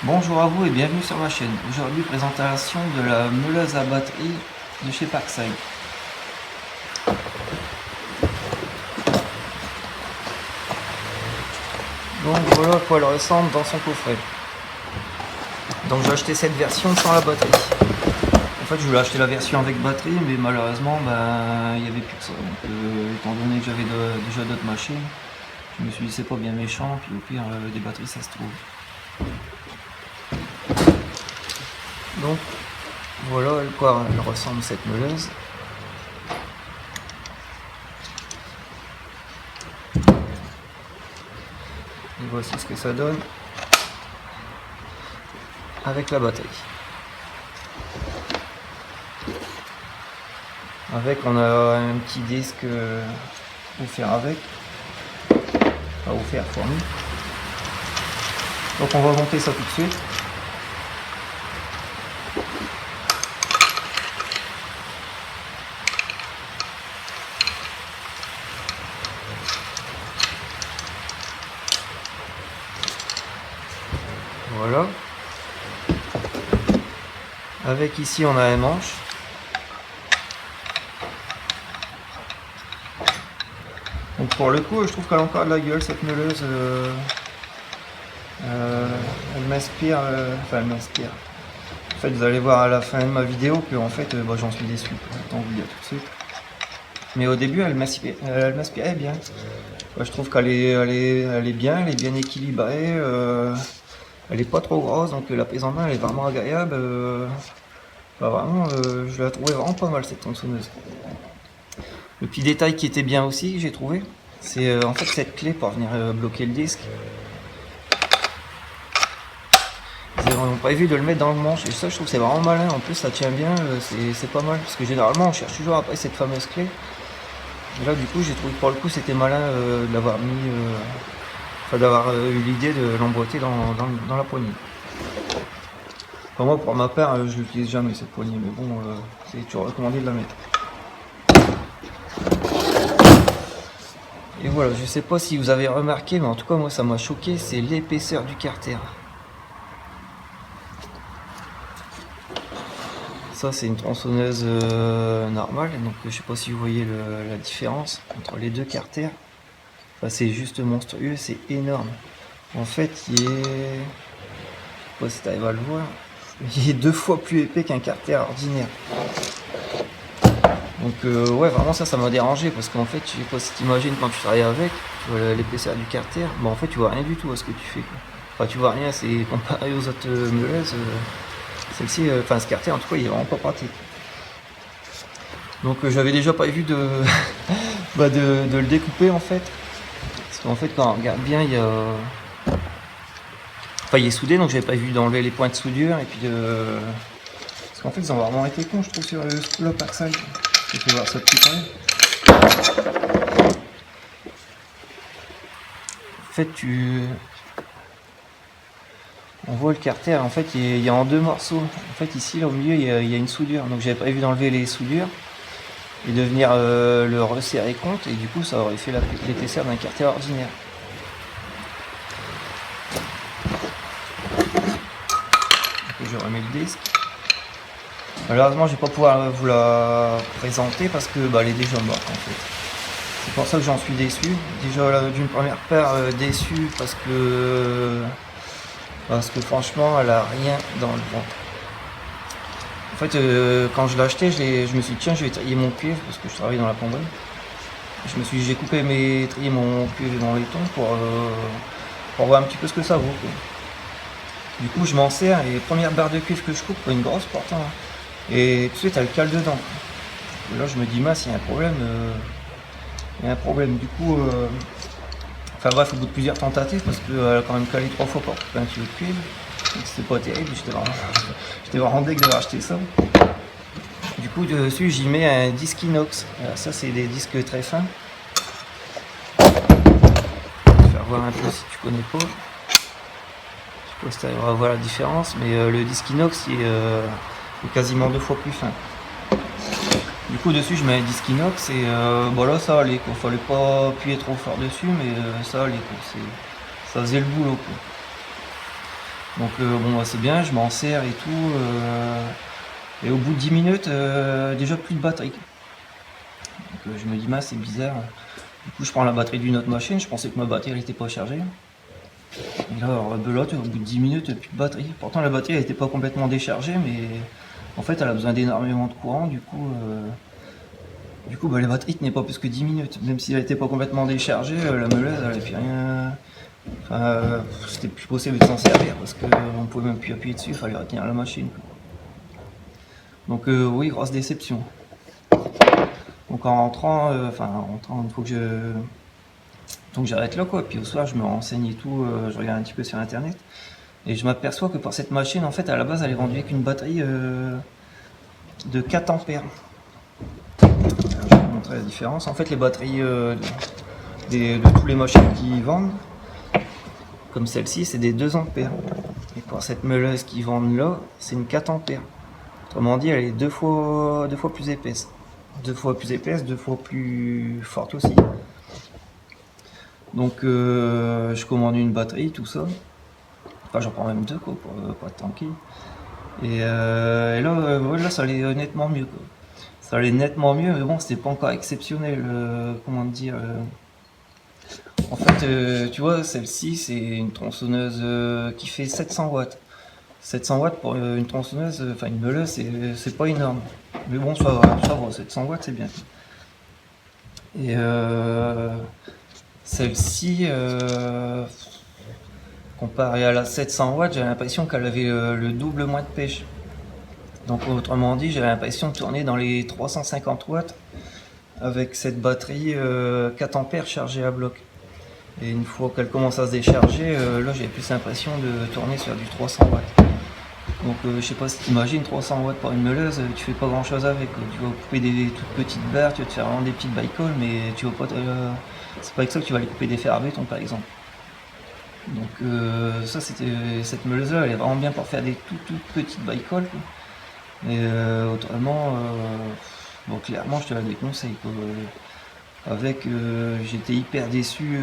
Bonjour à vous et bienvenue sur ma chaîne. Aujourd'hui, présentation de la meuleuse à batterie de chez Parkside. Donc voilà à quoi elle ressemble dans son coffret. Donc j'ai acheté cette version sans la batterie. En fait, je voulais acheter la version avec batterie, mais malheureusement, il n'y avait plus que ça. Donc, étant donné que j'avais déjà d'autres machines, je me suis dit c'est pas bien méchant, puis au pire, des batteries ça se trouve. Donc voilà à quoi elle ressemble cette meuleuse. Et voici ce que ça donne avec la batterie. Avec, on a un petit disque offert avec, pas offert, fourni. Donc on va monter ça tout de suite. Voilà. Avec ici on a un manche. Donc pour le coup je trouve qu'elle a encore de la gueule cette meuleuse. Elle m'inspire, enfin elle m'inspire. En fait vous allez voir à la fin de ma vidéo que en fait j'en suis déçu. Autant vous le dire tout de suite. Mais au début elle m'inspirait bien. Je trouve qu'elle est bien, elle est bien équilibrée. Elle est pas trop grosse, donc la prise en main elle est vraiment agréable. Je la trouvais vraiment pas mal cette tronçonneuse. Le petit détail qui était bien aussi que j'ai trouvé, c'est en fait cette clé pour venir bloquer le disque. Ils n'ont pas prévu de le mettre dans le manche et ça je trouve que c'est vraiment malin. En plus ça tient bien, c'est pas mal parce que généralement on cherche toujours après cette fameuse clé. Et là du coup j'ai trouvé que pour le coup c'était malin de l'avoir mis, d'avoir eu l'idée de l'emboîter dans la poignée. Enfin, moi pour ma part je l'utilise jamais cette poignée, mais bon c'est toujours recommandé de la mettre. Et voilà, je sais pas si vous avez remarqué, mais en tout cas moi ça m'a choqué, c'est l'épaisseur du carter. Ça c'est une tronçonneuse normale, donc je sais pas si vous voyez la différence entre les deux carters. Enfin, c'est juste monstrueux, c'est énorme. En fait il est, je sais pas si tu arrives à le voir, il est 2 fois plus épais qu'un carter ordinaire. Donc ouais, vraiment ça m'a dérangé parce qu'en fait, je sais pas si t'imagines quand tu travailles avec, tu vois l'épaisseur du carter, en fait tu vois rien du tout à ce que tu fais, quoi. Enfin tu vois rien, c'est comparé aux autres meuleuses, celle-ci, ce carter en tout cas il est vraiment pas pratique. Donc j'avais déjà prévu de, de le découper en fait, parce qu'en fait quand on regarde bien il y a, il est soudé, donc j'avais prévu d'enlever les points de soudure et puis de, parce qu'en fait ils ont vraiment été cons je trouve sur le School of Parkside. Je vais voir ça de plus près. En fait, on voit le carter. En fait, il est en 2 morceaux. En fait, ici, là au milieu, il y a une soudure. Donc, j'avais prévu d'enlever les soudures et de venir le resserrer contre. Et du coup, ça aurait fait l'épaisseur d'un carter ordinaire. Donc, je remets le disque. Malheureusement, je vais pas pouvoir vous la présenter parce que elle est déjà morte en fait. C'est pour ça que j'en suis déçu. Déjà d'une première part déçu parce que franchement elle a rien dans le ventre. En fait quand je l'ai acheté, je me suis dit tiens je vais trier mon cuivre parce que je travaille dans la plomberie. Je me suis dit j'ai trié mon cuivre dans les tons pour voir un petit peu ce que ça vaut, quoi. Du coup je m'en sers et les premières barres de cuivre que je coupe, une grosse pourtant, hein. Et tout de suite elle cale dedans. Et là je me dis mince il y a un problème. Il y a un problème. Du coup, enfin bref, au bout de plusieurs tentatives, parce qu'elle a quand même calé 3 fois pour couper un tuyau de cuivre. Donc c'était pas terrible, j'étais vraiment deg d'avoir acheté ça. Du coup, dessus, j'y mets un disque inox. Alors, ça, c'est des disques très fins. Je vais faire voir un peu si tu connais pas. Je sais pas si tu arriveras à voir la différence, mais le disque inox il est quasiment 2 fois plus fin. Du coup dessus je mets un disque inox et là ça allait quoi, fallait pas appuyer trop fort dessus mais ça allait quoi, ça faisait le boulot quoi. Donc bon, bah, c'est bien, je m'en sers et tout. Et au bout de 10 minutes, déjà plus de batterie. Donc je me dis, mince, c'est bizarre. Du coup, je prends la batterie d'une autre machine. Je pensais que ma batterie elle était pas chargée. Et là, belote, au bout de 10 minutes, plus de batterie. Pourtant, la batterie elle était pas complètement déchargée, mais en fait, elle a besoin d'énormément de courant. Du coup, bah, la batterie tenait pas plus que 10 minutes. Même si elle était pas complètement déchargée, la meuleuse, elle avait plus rien. Enfin, c'était plus possible de s'en servir parce qu'on pouvait même plus appuyer dessus, il fallait retenir la machine, quoi. Donc oui, grosse déception. Donc en rentrant, il faut que j'arrête là, quoi. Puis au soir, je me renseigne et tout, je regarde un petit peu sur internet. Et je m'aperçois que pour cette machine, en fait, à la base, elle est vendue avec une batterie de 4 ampères. Alors, je vais vous montrer la différence. En fait, les batteries de tous les machines qui vendent, comme celle-ci, c'est des 2 ampères. Et pour cette meuleuse qu'ils vendent là, c'est une 4 ampères. Autrement dit, elle est deux fois plus épaisse. 2 fois plus épaisse, 2 fois plus forte aussi. Donc je commande une batterie, tout ça. Enfin, j'en prends même 2, quoi, pour être tranquille. Et là, ouais, là, ça allait nettement mieux, quoi. Ça allait nettement mieux, mais bon, c'était pas encore exceptionnel. Comment dire En fait, tu vois, celle-ci, c'est une tronçonneuse qui fait 700 watts. 700 watts pour une tronçonneuse, enfin une meuleuse, c'est pas énorme. Mais bon, ça va, 700 watts, c'est bien. Et celle-ci, comparée à la 700 watts, j'ai l'impression qu'elle avait le double moins de pêche. Donc autrement dit, j'avais l'impression de tourner dans les 350 watts avec cette batterie 4 ampères chargée à bloc. Et une fois qu'elle commence à se décharger, là j'ai plus l'impression de tourner sur du 300 watts. Donc je sais pas si tu imagines 300 watts pour une meuleuse, tu fais pas grand chose avec. Tu vas couper des toutes petites barres, tu vas te faire vraiment des petites bicoles, mais tu vas pas c'est pas avec ça que tu vas aller couper des fers à béton par exemple. Donc ça c'était cette meuleuse là, elle est vraiment bien pour faire des toutes petites bicoles. Et autrement, bon clairement je te la déconseille, quoi. Avec j'étais hyper déçu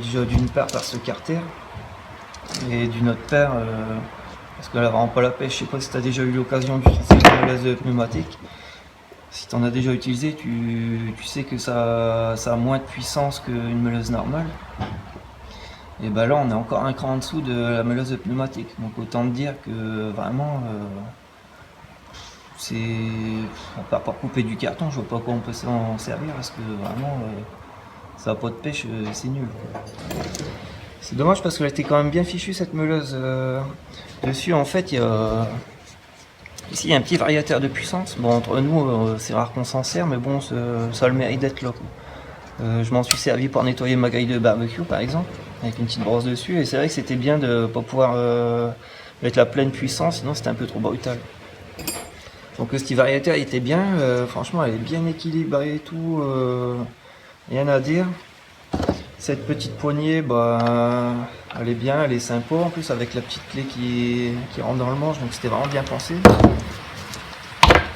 déjà d'une part par ce carter et d'une autre part parce qu'elle a vraiment pas la pêche. Je sais pas si tu as déjà eu l'occasion d'utiliser une meuleuse pneumatique. Si tu en as déjà utilisé, tu sais que ça a moins de puissance qu'une meuleuse normale. Et ben là, on est encore un cran en dessous de la meuleuse pneumatique. Donc autant te dire que vraiment, c'est à part pour couper du carton, je vois pas quoi on peut s'en servir parce que vraiment, ça a pas de pêche, c'est nul. C'est dommage parce qu'elle était quand même bien fichue cette meuleuse. Dessus, en fait, ici, il y a un petit variateur de puissance. Bon, entre nous, c'est rare qu'on s'en sert, mais bon, ça a le mérite d'être là, quoi. Je m'en suis servi pour nettoyer ma grille de barbecue, par exemple, avec une petite brosse dessus. Et c'est vrai que c'était bien de pas pouvoir mettre la pleine puissance, sinon c'était un peu trop brutal. Donc ce petit variateur il était bien, franchement, elle est bien équilibrée et tout, rien à dire. Cette petite poignée, bah, elle est bien, elle est sympa, en plus avec la petite clé qui rentre dans le manche, donc c'était vraiment bien pensé.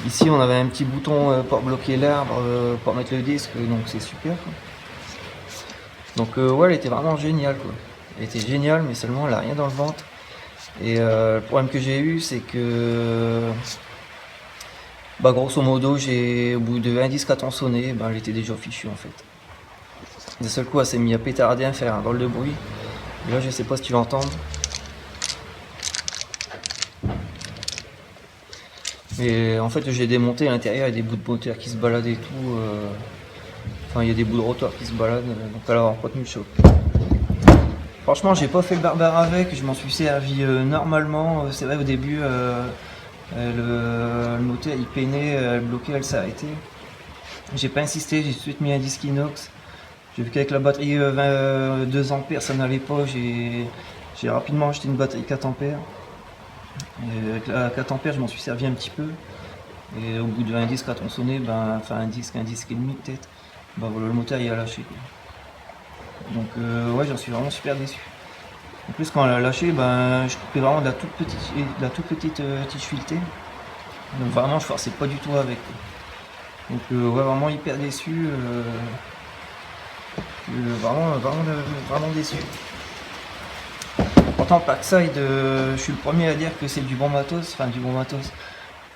Ici on avait un petit bouton pour bloquer l'arbre, pour mettre le disque, donc c'est super, quoi. Donc ouais, elle était vraiment géniale, quoi. Elle était géniale, mais seulement elle a rien dans le ventre. Et le problème que j'ai eu, c'est que bah, grosso modo, au bout de un disque à tronçonner, bah, elle était déjà fichue en fait. D'un seul coup, elle s'est mise à pétarder, à faire un drôle de bruit. Et là, je sais pas si tu l'entends. Et en fait, j'ai démonté à l'intérieur, il y a des bouts de moteur qui se baladent et tout. Enfin, il y a des bouts de rotor qui se baladent, donc elle a retenu le choc. Franchement, j'ai pas fait le barbare avec, je m'en suis servi normalement. C'est vrai, au début, le moteur il peinait, elle bloquait, elle s'arrêtait. J'ai pas insisté, j'ai tout de suite mis un disque inox. J'ai vu qu'avec la batterie 2 ampères ça n'allait pas, j'ai rapidement acheté une batterie 4 ampères. Et avec la 4 ampères je m'en suis servi un petit peu. Et au bout d'un disque à tronçonner, ben, enfin un disque et demi peut-être, ben voilà, le moteur il a lâché, quoi. Donc ouais, j'en suis vraiment super déçu. En plus quand elle a lâché, ben, je coupais vraiment de la toute petite tige filetée. Donc vraiment je forçais pas du tout avec, quoi. Donc ouais, vraiment hyper déçu. Vraiment déçu. pourtant Parkside, je suis le premier à dire que c'est du bon matos, enfin du bon matos.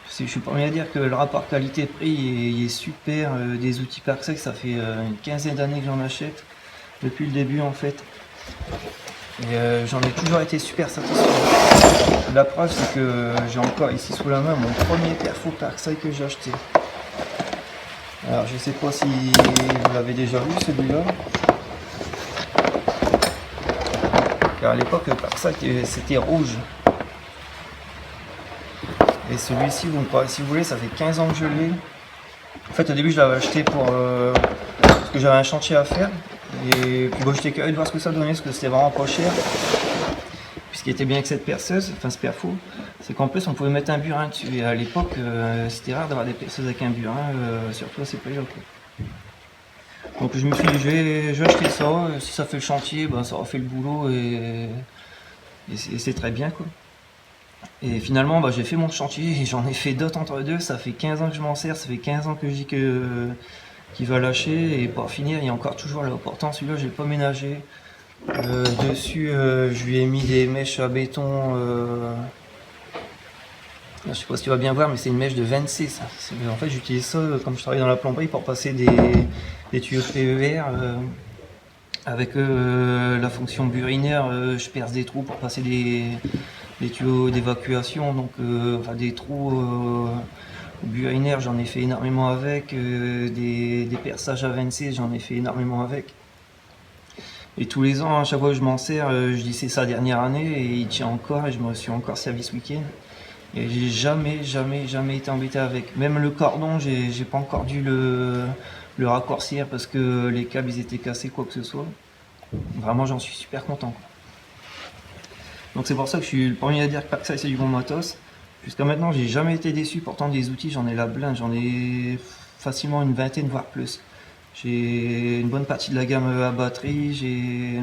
Je suis le premier à dire que le rapport qualité-prix il est super. Des outils Parkside, ça fait une quinzaine d'années que j'en achète, depuis le début en fait. Et j'en ai toujours été super satisfait. La preuve, c'est que j'ai encore ici sous la main mon premier perfo Parkside que j'ai acheté. Alors je sais pas si vous l'avez déjà vu celui-là. Car à l'époque Parkside c'était rouge. Et celui-ci, si vous voulez, ça fait 15 ans que je l'ai. En fait, au début, je l'avais acheté parce que j'avais un chantier à faire. Et puis bon, j'étais curieux de voir ce que ça donnait, parce que c'était vraiment pas cher. Puis ce qui était bien avec cette perceuse, enfin ce perfo, c'est qu'en plus on pouvait mettre un burin dessus. Et à l'époque, c'était rare d'avoir des perceuses avec un burin, surtout à ces prix-là. Donc je me suis dit, je vais acheter ça. Si ça fait le chantier, ben, ça aura fait le boulot et c'est très bien quoi. Et finalement, bah, j'ai fait mon chantier et j'en ai fait d'autres entre deux. Ça fait 15 ans que je m'en sers, ça fait 15 ans que je dis qu'il va lâcher. Et pour finir, il y a encore toujours là. Pourtant, celui-là, je l'ai pas ménagé. Dessus, je lui ai mis des mèches à béton. Je sais pas si tu vas bien voir, mais c'est une mèche de 20C. Ça. En fait, j'utilise ça comme je travaille dans la plomberie pour passer des tuyaux PER. Avec la fonction burinaire, je perce des trous pour passer des tuyaux d'évacuation, donc enfin des trous urinaires, j'en ai fait énormément avec, des perçages à 26, j'en ai fait énormément avec. Et tous les ans, à chaque fois que je m'en sers, je dis c'est sa dernière année et il tient encore et je me suis encore servi ce week-end. Et j'ai jamais été embêté avec. Même le cordon, j'ai pas encore dû le raccourcir parce que les câbles ils étaient cassés, quoi que ce soit. Vraiment, j'en suis super content. Donc c'est pour ça que je suis le premier à dire que Parkside c'est du bon matos. Jusqu'à maintenant, j'ai jamais été déçu. Pourtant, des outils, j'en ai la blinde. J'en ai facilement une vingtaine, voire plus. J'ai une bonne partie de la gamme à batterie.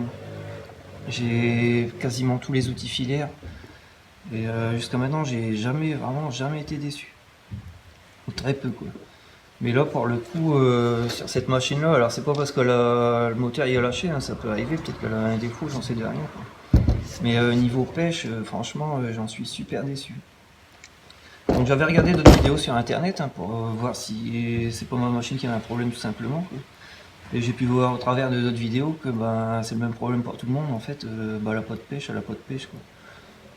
J'ai quasiment tous les outils filaires. Et jusqu'à maintenant, j'ai vraiment jamais été déçu. Ou très peu, quoi. Mais là, pour le coup, sur cette machine-là, alors c'est pas parce que le moteur il a lâché, hein, ça peut arriver, peut-être qu'elle a un défaut, j'en sais de rien, quoi. Mais niveau pêche, franchement, j'en suis super déçu. Donc j'avais regardé d'autres vidéos sur internet hein, pour voir si c'est pas ma machine qui avait un problème tout simplement, quoi. Et j'ai pu voir au travers de d'autres vidéos que bah, c'est le même problème pour tout le monde en fait, bah, elle a pas de pêche, elle a pas de pêche quoi.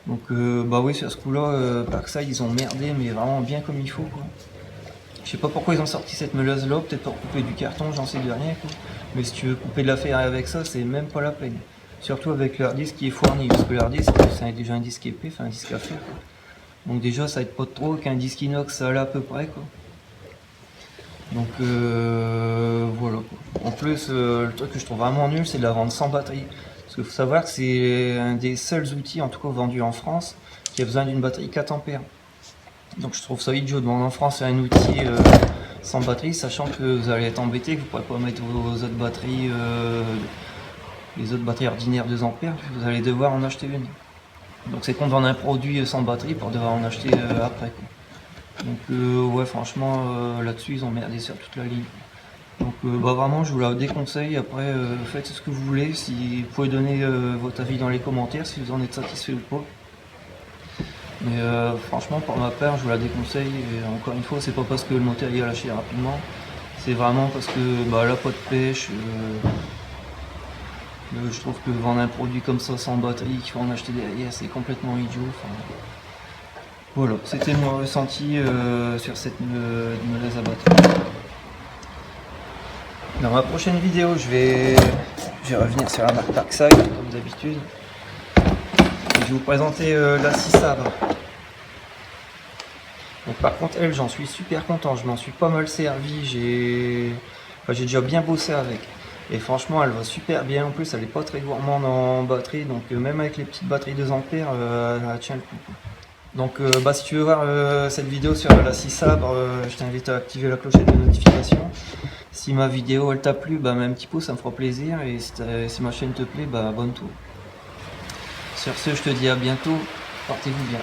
Donc bah oui, sur ce coup-là, Parkside ils ont merdé mais vraiment bien comme il faut quoi. Je sais pas pourquoi ils ont sorti cette meuleuse là, peut-être pour couper du carton, j'en sais de rien quoi. Mais si tu veux couper de la ferraille avec ça, c'est même pas la peine. Surtout avec leur disque qui est fourni, parce que leur disque c'est déjà un disque épais, enfin un disque à fer quoi. Donc déjà ça aide pas trop qu'un disque inox ça allait à peu près quoi. Donc voilà quoi. En plus le truc que je trouve vraiment nul c'est de la vendre sans batterie. Parce qu'il faut savoir que c'est un des seuls outils en tout cas vendus en France qui a besoin d'une batterie 4 ampères. Donc je trouve ça idiot de vendre en France un outil sans batterie, sachant que vous allez être embêté, que vous ne pourrez pas mettre vos autres batteries, les autres batteries ordinaires 2 ampères, vous allez devoir en acheter une. Donc c'est con de vendre un produit sans batterie pour devoir en acheter après quoi. Donc ouais franchement là-dessus ils ont merdé sur toute la ligne. Donc bah vraiment je vous la déconseille, après faites ce que vous voulez, si vous pouvez donner votre avis dans les commentaires si vous en êtes satisfait ou pas. Mais franchement pour ma part je vous la déconseille et encore une fois c'est pas parce que le moteur y a lâché rapidement, c'est vraiment parce que bah, elle a pas de pêche. Je trouve que vendre un produit comme ça sans batterie qu'il faut en acheter derrière c'est complètement idiot. Enfin, voilà, c'était mon ressenti sur cette meuleuse à batterie. Dans ma prochaine vidéo je vais revenir sur la marque Parkside comme d'habitude. Je vais vous présenter la 6 sabre. Donc par contre elle j'en suis super content, je m'en suis pas mal servi, j'ai déjà bien bossé avec. Et franchement elle va super bien, en plus elle est pas très gourmande en batterie, donc même avec les petites batteries 2 ampères elle tient le coup. Donc bah, si tu veux voir cette vidéo sur la 6 sabre, je t'invite à activer la clochette de notification. Si ma vidéo elle t'a plu, bah, mets un petit pouce, ça me fera plaisir, et si ma chaîne te plaît, bah, abonne-toi. Sur ce, je te dis à bientôt, portez-vous bien.